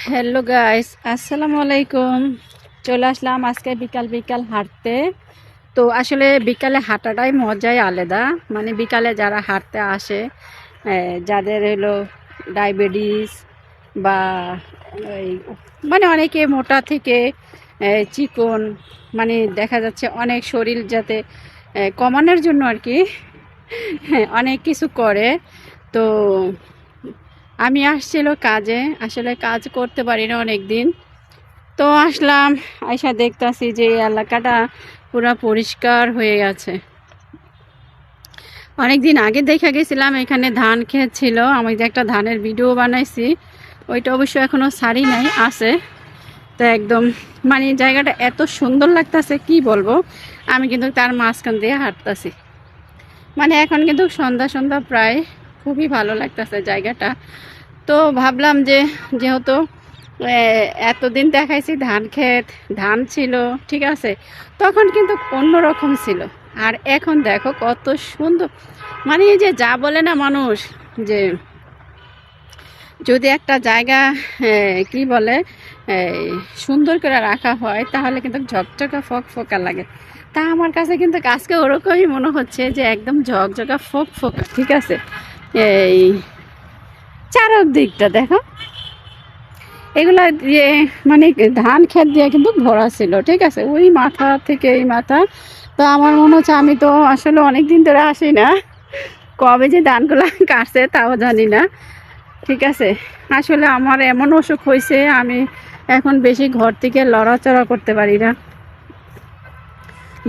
Hello guys, আসসালামু আলাইকুম। চলে আসলাম আজকে বিকাল বিকাল হাঁটতে। তো আসলে বিকালে হাঁটাটাই মজাই আলাদা। মানে বিকালে যারা হাঁটতে আসে, যাদের হলো ডায়াবেটিস বা এই মানে অনেকে মোটা থেকে চিকন, মানে দেখা যাচ্ছে অনেক শরীর যাতে কমানোর জন্য আর কি অনেক কিছু করে। তো আমি আসছিল কাজে, আসলে কাজ করতে পারি না অনেক দিন। তো আসলাম, আইসা দেখতাছি যে এই এলাকাটা পুরা পরিষ্কার হয়ে গেছে। অনেক দিন আগে দেখা গেছিলাম এখানে ধান ক্ষেত ছিল, আমি যে একটা ধানের ভিডিও বানাইছি, ওইটা অবশ্য এখনো সারি নাই, আছে। তো একদম মানে জায়গাটা এত সুন্দর লাগতাছে কি বলবো। আমি কিন্তু তার মাঝখান দিয়ে হাঁটতাছি, মানে এখন কিন্তু সন্ধ্যা সন্ধ্যা প্রায়, খুবই ভালো লাগতাছে জায়গাটা। তো ভাবলাম যে যেহেতু এতদিন দেখাইছি ধান ক্ষেত, ধান ছিল, ঠিক আছে, তখন কিন্তু অন্যরকম ছিল। আর এখন দেখো কত সুন্দর, মানে এই যে যা বলে না মানুষ, যে যদি একটা জায়গা কি বলে সুন্দর করে রাখা হয় তাহলে কিন্তু ঝকঝকা ফক ফোকা লাগে। তা আমার কাছে কিন্তু আজকে ওরকমই মনে হচ্ছে যে একদম ঝকঝকা ফক ফোকা, ঠিক আছে। এই চারদিকটা দেখো, এগুলা দিয়ে মানে ধান ক্ষেত দিয়ে কিন্তু ভরা ছিল, ঠিক আছে, ওই মাথা থেকে এই মাথা। তো আমার মনে হচ্ছে, আমি তো আসলে অনেক দিন ধরে আসি না, কবে যে ধানগুলা কাটছে তাও জানি না, ঠিক আছে। আসলে আমার এমন অসুখ হয়েছে, আমি এখন বেশি ঘর থেকে লড়াচড়া করতে পারি না,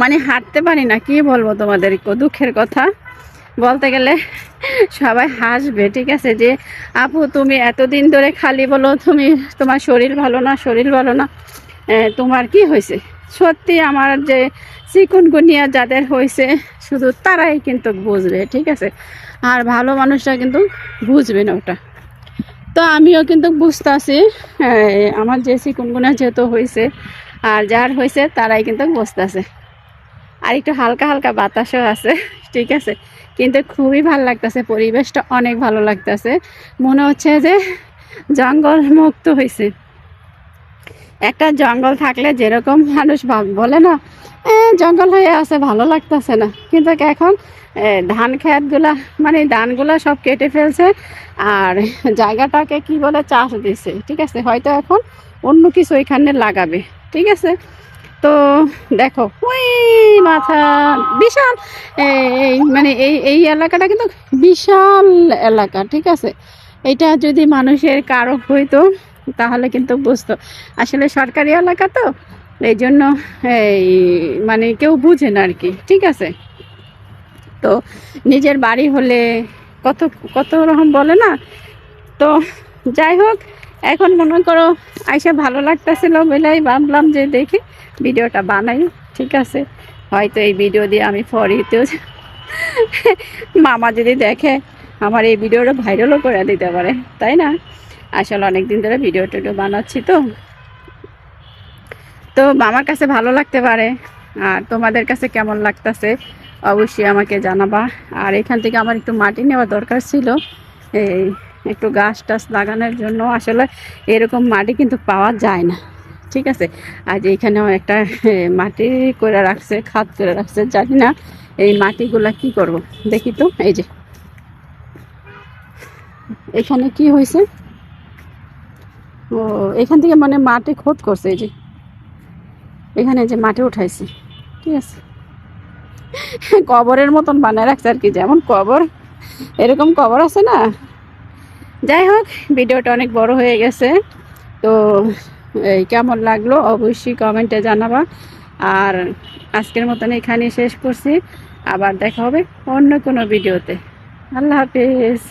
মানে হাঁটতে পারি না। কি বলবো তোমাদের, দুঃখের কথা বলতে গেলে সবাই হাসবে, ঠিক আছে, যে আপু তুমি এতদিন ধরে খালি বলো তুমি তোমার শরীর ভালো না, শরীর ভালো না, তোমার কি হয়েছে। সত্যি আমার যে চিকুনগুনিয়া যাদের হয়েছে শুধু তারাই কিন্তু বুঝবে, ঠিক আছে, আর ভালো মানুষরা কিন্তু বুঝবে না ওটা। তো আমিও কিন্তু বুঝতেছি, আমার যে চিকুনগুনিয়া যেহেতু হয়েছে, আর যার হয়েছে তারাই কিন্তু বুঝতেছে। আর একটু হালকা হালকা বাতাসও আছে, ঠিক আছে, কিন্তু খুবই ভালো লাগতেছে, পরিবেশটা অনেক ভালো লাগতেছে। মনে হচ্ছে যে জঙ্গল মুক্ত হয়েছে। একটা জঙ্গল থাকলে যেরকম মানুষ বলে না, জঙ্গল হয়ে আছে ভালো লাগতেছে না, কিন্তু এখন ধান ক্ষেতগুলা, মানে ধানগুলা সব কেটে ফেলছে, আর জায়গাটাকে কি বলে চাষ দিছে, ঠিক আছে, হয়তো এখন অন্য কিছু এখানে লাগাবে, ঠিক আছে। তো দেখো ওই মাথা, বিশাল এই মানে এই এই এলাকাটা কিন্তু বিশাল এলাকা, ঠিক আছে। এটা যদি মানুষের কারো হইতো তাহলে কিন্তু বুঝতো। আসলে সরকারি এলাকা তো, এই জন্য এই মানে কেউ বুঝে না আর কি, ঠিক আছে। তো নিজের বাড়ি হলে কত কত রকম বলে না। তো যাই হোক, এখন মনে করো আইসা ভালো লাগতেছিল বলেই ভাবলাম যে দেখি ভিডিওটা বানাই, ঠিক আছে। হয়তো এই ভিডিও দিয়ে আমি ফরিতেও মামা যদি দেখে আমার এই ভিডিওটা ভাইরালও করে দিতে পারে, তাই না। আসলে অনেকদিন ধরে ভিডিও টিডিও বানাচ্ছি, তো তো আমার কাছে ভালো লাগতে পারে, আর তোমাদের কাছে কেমন লাগতেছে অবশ্যই আমাকে জানাবা। আর এখান থেকে আমার একটু মাটি নেওয়া দরকার ছিল, এই একটু গাছ টাছ লাগানোর জন্য। আসলে এরকম মাটি কিন্তু পাওয়া যায় না, ঠিক আছে। আজ এইখানেও একটা মাটি করে রাখছে, খাত করে রাখছে, জানি না এই মাটিগুলা কি করব। দেখি তো, এই যে এখানে কি হয়েছে, ও এখান থেকে মানে মাটি খোদ করছে, এই যে এখানে যে মাটি উঠাইছে, ঠিক আছে, কবরের মতন বানায় রাখছে আর কি, যেমন কবর, এরকম কবর আছে না। যাই হোক, ভিডিওটা অনেক বড় হয়ে গেছে। তো এই কেমন লাগলো অবশ্যই কমেন্টে জানাবা। আর আজকের মতন এখানে শেষ করছি, আবার দেখা হবে অন্য কোনো ভিডিওতে। আল্লাহ হাফেজ।